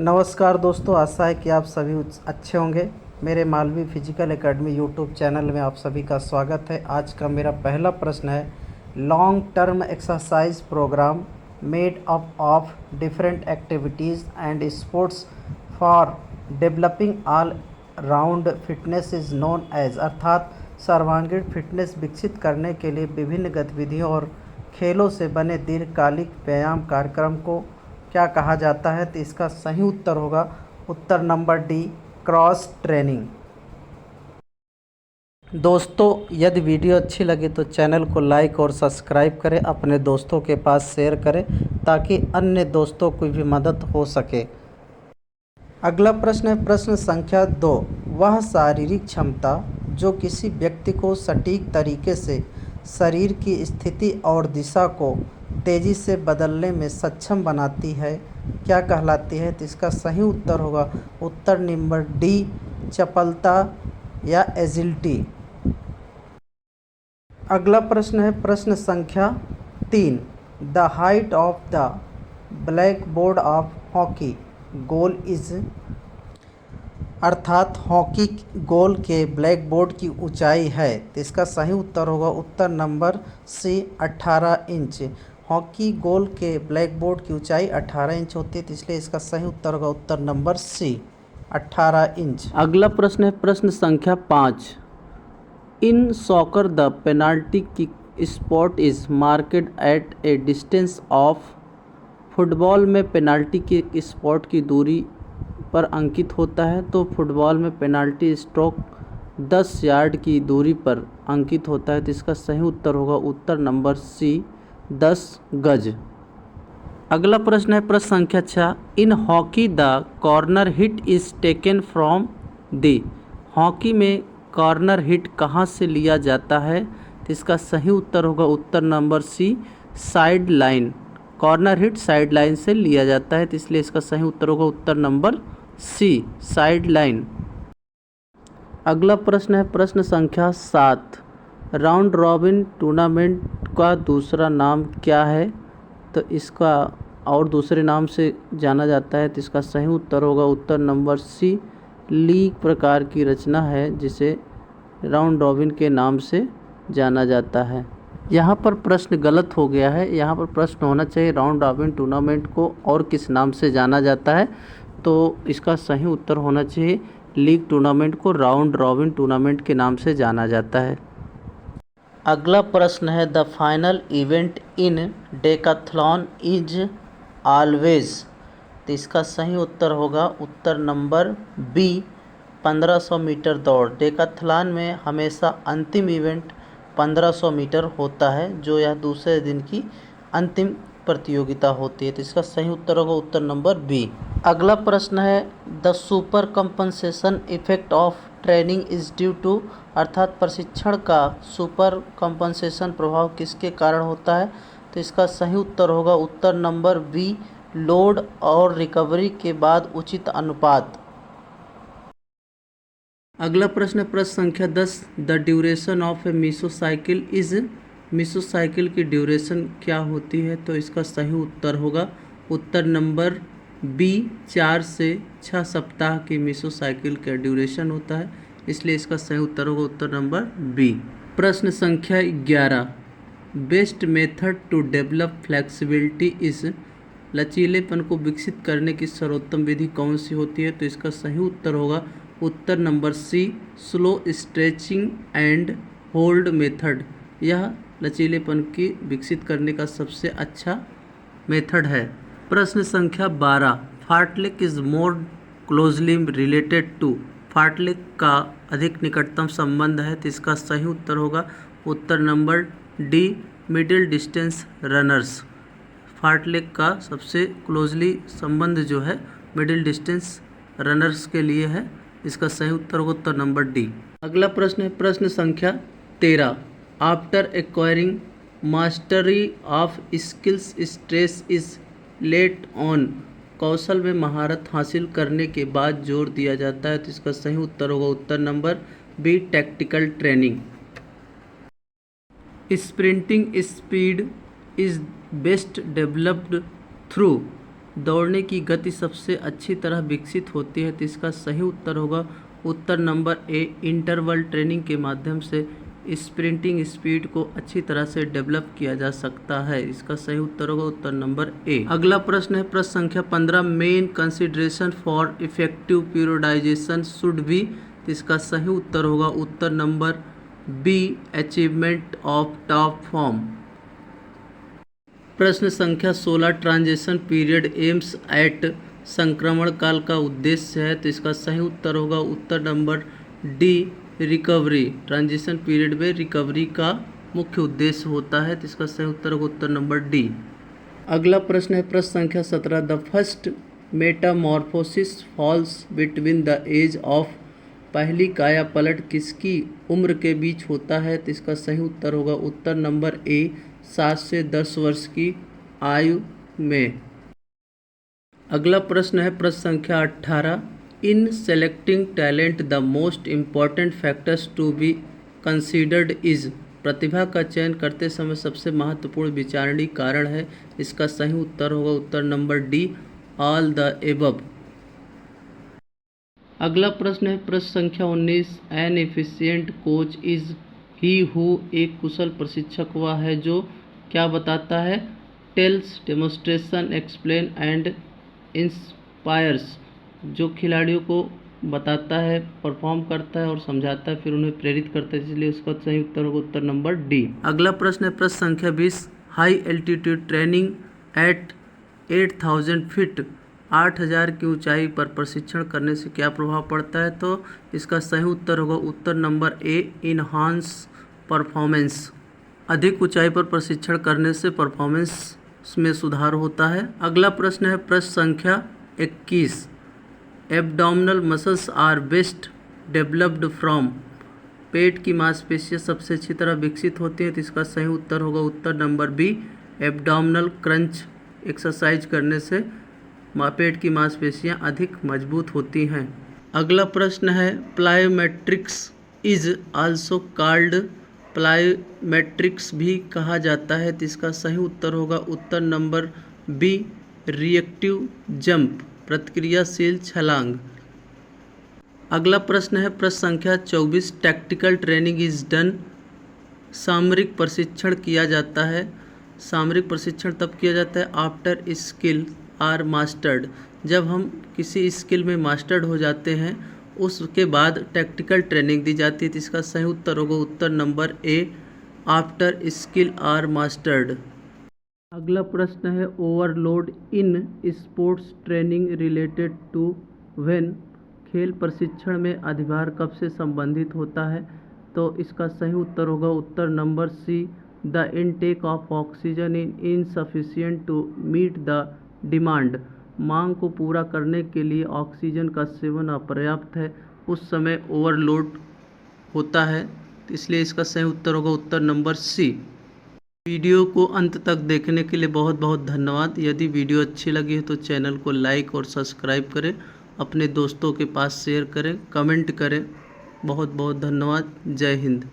नमस्कार दोस्तों, आशा है कि आप सभी अच्छे होंगे। मेरे Malvi physical academy YouTube channel में आप सभी का स्वागत है। आज का मेरा पहला प्रश्न है, long term exercise program made up of different activities and sports for developing all round fitness is known as, अर्थात सर्वांगीण फिटनेस विकसित करने के लिए विभिन्न गतिविधियों और खेलों से बने दीर्घकालिक व्यायाम कार्यक्रम को क्या कहा जाता है। तो इसका सही उत्तर होगा उत्तर नंबर डी, क्रॉस ट्रेनिंग। दोस्तों, यदि वीडियो अच्छी लगे तो चैनल को लाइक और सब्सक्राइब करें, अपने दोस्तों के पास शेयर करें ताकि अन्य दोस्तों को भी मदद हो सके। अगला प्रश्न है प्रश्न संख्या 2। वह शारीरिक क्षमता जो किसी व्यक्ति को सटीक तरीके से शरीर की स्थिति और दिशा को तेज़ी से बदलने में सक्षम बनाती है क्या कहलाती है। तो इसका सही उत्तर होगा उत्तर नंबर डी, चपलता या एजिलिटी। अगला प्रश्न है प्रश्न संख्या 3। The height of the black board of hockey goal is, अर्थात हॉकी गोल के ब्लैक बोर्ड की ऊंचाई है। तो इसका सही उत्तर होगा उत्तर नंबर सी, 18 इंच। हॉकी गोल के ब्लैक बोर्ड की ऊंचाई 18 इंच होती है, तो इसलिए इसका सही उत्तर होगा उत्तर नंबर सी, 18 इंच। अगला प्रश्न है प्रश्न संख्या 5। In soccer the penalty kick spot is marked at a distance of, football में पेनाल्टी किक स्पॉट की दूरी पर अंकित होता है। तो फुटबॉल में पेनाल्टी स्ट्रोक 10 यार्ड की दूरी पर अंकित होता है। तो इसका सही उत्तर होगा उत्तर नंबर सी, 10 गज। अगला प्रश्न है प्रश्न संख्या 6। इन hockey the corner hit is taken from the, hockey में कॉर्नर हिट कहाँ से लिया जाता है। तो इसका सही उत्तर होगा उत्तर number C, side line. Corner hit side line से लिया जाता है, तो इसलिए इसका सही उत्तर होगा उत्तर नंबर सी, साइड लाइन। अगला प्रश्न है प्रश्न संख्या 7। राउंड रॉबिन टूर्नामेंट का दूसरा नाम क्या है। तो इसका और दूसरे नाम से जाना जाता है, तो इसका सही उत्तर होगा उत्तर नंबर सी, लीग प्रकार की रचना है जिसे राउंड रॉबिन के नाम से जाना जाता है। यहाँ पर प्रश्न गलत हो गया है, यहाँ पर प्रश्न होना चाहिए राउंड रॉबिन टूर्नामेंट को और किस नाम से जाना जाता है। तो इसका सही उत्तर होना चाहिए लीग टूर्नामेंट को राउंड रॉबिन टूर्नामेंट के नाम से जाना जाता है। अगला प्रश्न है the final event in Decathlon is always. तो इसका सही उत्तर होगा उत्तर नंबर बी, 1500 मीटर दौड़। डेकाथलॉन में हमेशा अंतिम इवेंट 1500 मीटर होता है, जो यह दूसरे दिन की अंतिम प्रतियोगिता होती है। तो इसका सही उत्तर होगा उत्तर नंबर बी। अगला प्रश्न है the super compensation effect of training is due to, अर्थात प्रशिक्षण का सुपर कंपनसेशन प्रभाव किसके कारण होता है। तो इसका सही उत्तर होगा उत्तर नंबर बी, लोड और रिकवरी के बाद उचित अनुपात। अगला प्रश्न प्रश्न संख्या 10। The duration of a mesocycle is, mesocycle की ड्यूरेशन क्या होती है। तो इसका सही उत्तर होगा उत्तर नंबर बी, 4 से 6 सप्ताह की मीसोसाइकिल का ड्यूरेशन होता है, इसलिए इसका सही उत्तर होगा उत्तर नंबर बी। प्रश्न संख्या 11। Best method to develop flexibility is, लचीलेपन को विकसित करने की सर्वोत्तम विधि कौन सी होती है। तो इसका सही उत्तर होगा उत्तर number C, slow stretching and hold method. यह लचीलेपन की विकसित करने का सबसे अच्छा मेथड है। प्रश्न संख्या 12। Fartlek is more closely related to, fartlek का अधिक निकटतम संबंध है। तो इसका सही उत्तर होगा उत्तर number D, middle distance runners. Fartlek का सबसे क्लोजली संबंध जो है मिडिल डिस्टेंस रनर्स के लिए है, इसका सही उत्तर होगा उत्तर नंबर डी। अगला प्रश्न है प्रश्न संख्या 13। After acquiring mastery of skills stress is laid on, कौशल में महारत हासिल करने के बाद जोर दिया जाता है। तो इसका सही उत्तर होगा उत्तर number B, tactical training. Sprinting speed is best developed through, दौड़ने की गति सबसे अच्छी तरह विकसित होती है, तो इसका सही उत्तर होगा उत्तर नंबर ए, इंटरवल ट्रेनिंग के माध्यम से स्प्रिंटिंग स्पीड को अच्छी तरह से डेवलप किया जा सकता है। इसका सही उत्तर होगा उत्तर नंबर ए। अगला प्रश्न है प्रश्न संख्या 15, main consideration for effective periodization should be, तो इसका सही उत्तर होगा उत्तर number B, achievement of top form. प्रश्न संख्या 16, ट्रांजिशन पीरियड एम्स एट, संक्रमण काल का उद्देश्य है, तो इसका सही उत्तर होगा उत्तर number D, recovery. Transition period में रिकवरी का मुख्य उद्देश्य होता है, तो इसका सही उत्तर होगा उत्तर नंबर डी। अगला प्रश्न है प्रश्न संख्या 17, the first metamorphosis falls between the age of, पहली काया पलट किसकी उम्र के बीच होता है, तो इसका सही उत्तर होगा उत्तर नंबर ए, 7 से 10 वर्ष की आयु में। अगला प्रश्न है प्रश्न संख्या 18, in selecting talent the most important factors to be considered is, प्रतिभा का चयन करते समय सबसे महत्वपूर्ण विचारणीय कारण है, इसका सही उत्तर होगा उत्तर number D, all the above. अगला प्रश्न है प्रश्न संख्या 19, an efficient coach is he who, एक कुशल प्रशिक्षक वह है जो क्या बताता है, tells, demonstration, explain and inspires, जो खिलाड़ियों को बताता है, परफॉर्म करता है और समझाता है, फिर उन्हें प्रेरित करता है, इसलिए उसका सही उत्तर होगा उत्तर नंबर डी। अगला प्रश्न है प्रश्न संख्या 20, high altitude training at 8000 feet, 8000 की ऊंचाई पर प्रशिक्षण करने से क्या प्रभाव पड़ता है, तो इसका सही उत्तर होगा उत्तर नंबर ए, इनहांस परफॉर्मेंस। अधिक ऊंचाई पर प्रशिक्षण करने से परफॉर्मेंस में सुधार होता है। अगला प्रश्न है प्रश्न संख्या 21, abdominal muscles are best developed from, पेट की मांसपेशियां सबसे अच्छी तरह विकसित होती हैं, तो इसका सही उत्तर होगा उत्तर number B, abdominal crunch exercise करने से पेट की मांसपेशियां अधिक मजबूत होती हैं। अगला प्रश्न है plyometrics is also called, plyometrics भी कहा जाता है, तो इसका सही उत्तर होगा उत्तर नंबर बी, रिएक्टिव जंप, प्रतिक्रियाशील छलांग। अगला प्रश्न है प्रश्न संख्या 24, टैक्टिकल ट्रेनिंग इज डन, सामरिक प्रशिक्षण किया जाता है, सामरिक प्रशिक्षण तब किया जाता है आफ्टर स्किल आर मास्टर्ड, जब हम किसी स्किल में मास्टर्ड हो जाते हैं उसके बाद टैक्टिकल ट्रेनिंग दी जाती है, तो इसका सही उत्तर होगा उत्तर number A, after skill are mastered. अगला प्रश्न है overload in sports training related to when, खेल प्रशिक्षण में अधिभार कब से संबंधित होता है, तो इसका सही उत्तर होगा उत्तर number C, the intake of oxygen in insufficient to meet the demand, मांग को पूरा करने के लिए ऑक्सीजन का सेवन अपर्याप्त है, उस समय ओवरलोड होता है, इसलिए इसका सही उत्तर होगा उत्तर नंबर सी। वीडियो को अंत तक देखने के लिए बहुत बहुत धन्यवाद। यदि वीडियो अच्छी लगी है तो चैनल को लाइक और सब्सक्राइब करें, अपने दोस्तों के पास शेयर करें, कमेंट करें। बहुत बहुत धन्यवाद। जय हिंद।